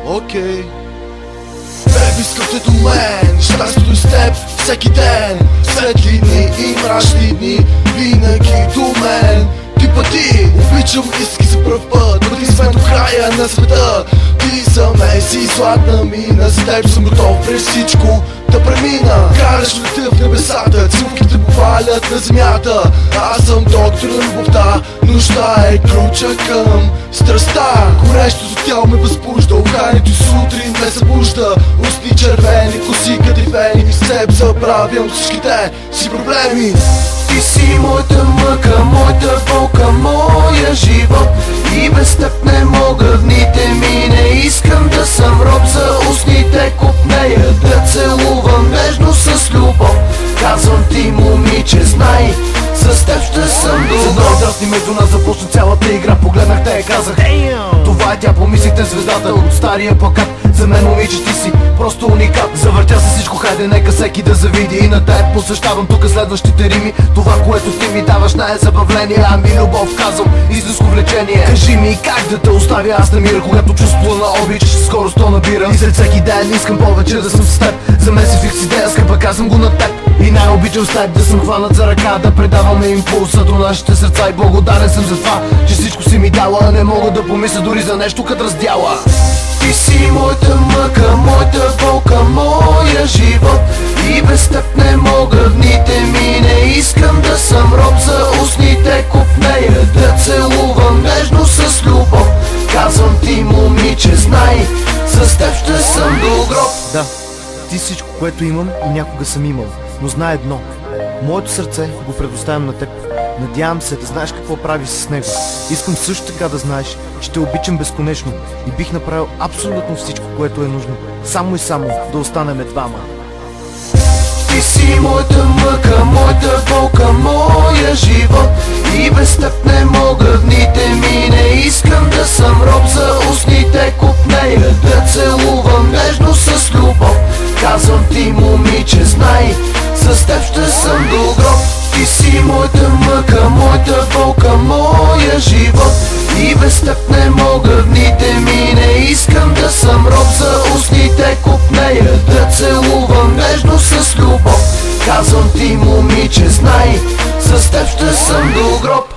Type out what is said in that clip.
окей. Беби, скъпте до мен, щастието е с теб всеки ден. Светли дни и мрачни дни, винаги до мен. Ти пъти, обичам иски за пръв път, пъти сме до края на света. Ти за мен си златна мина, за теб съм готов през всичко да премина. Караш лета в небесата, цилките повалят на земята. Аз съм доктор на любовта, нощта е ключа към страстта. Горещото тяло ме възбужда, уханието и сутрин ме събужда. Устни червени, коси кадрифени, с теб забравям всичките си проблеми. Ти си моята мъка, моята болка, моя живот. И без теб не мога дните ми, не искам да съм роб за устните купнея. Да целувам нежно с любов. Казвам ти, момиче, знай, с теб ще съм добро. Дръсни между нас, започна цялата игра. Погледнах те и казах, това е тя, помислите звездата от стария плакат. За мен, момиче, ти си просто уникат. Завъртя се всичко, хайде нека всеки да завиди. И на теб посещавам тук следващите рими. Това, което ти ми даваш, не е забавление, ами любов, казвам, истинско влечение. Кажи ми как да те оставя аз на мира, когато чувство на обич скоро сто набира. И след всеки ден искам повече да съм с теб. За мен си фикс идея, скъпа, казвам го на теб. И най-обичам с теб да съм хванат за ръка, да предаваме импулса до нашите сърца. И благодарен съм за това, че всичко си ми дала. Не мога да помисля дори за нещо като раздяла. Ти си моята мъка, моята болка, моя живот. И без теб не мога дните ми, не искам да съм роб за устните купнея. Да целувам нежно с любов. Казвам ти, момиче, знай, с теб ще съм до гроб. Да, ти всичко, което имам и някога съм имал. Но знай едно, моето сърце го предоставям на теб. Надявам се да знаеш какво правиш с него. Искам също така да знаеш, че те обичам безконечно и бих направил абсолютно всичко, което е нужно. Само и само да останем двама. Ти си моята мъка, моята болка, моя живот. И без теб не мога дните ми, не искам да съм роб за устните купнея. Да целувам нежно с любов. Казвам ти, момиче, знай, с теб ще съм до гроб. Ти си моята мъка, моята болка, моя живот. И без теб не мога дните ми, не искам да съм роб за устните купнея. Да целувам нежно с любов. Казвам ти, момиче, знай, с теб ще съм до гроб.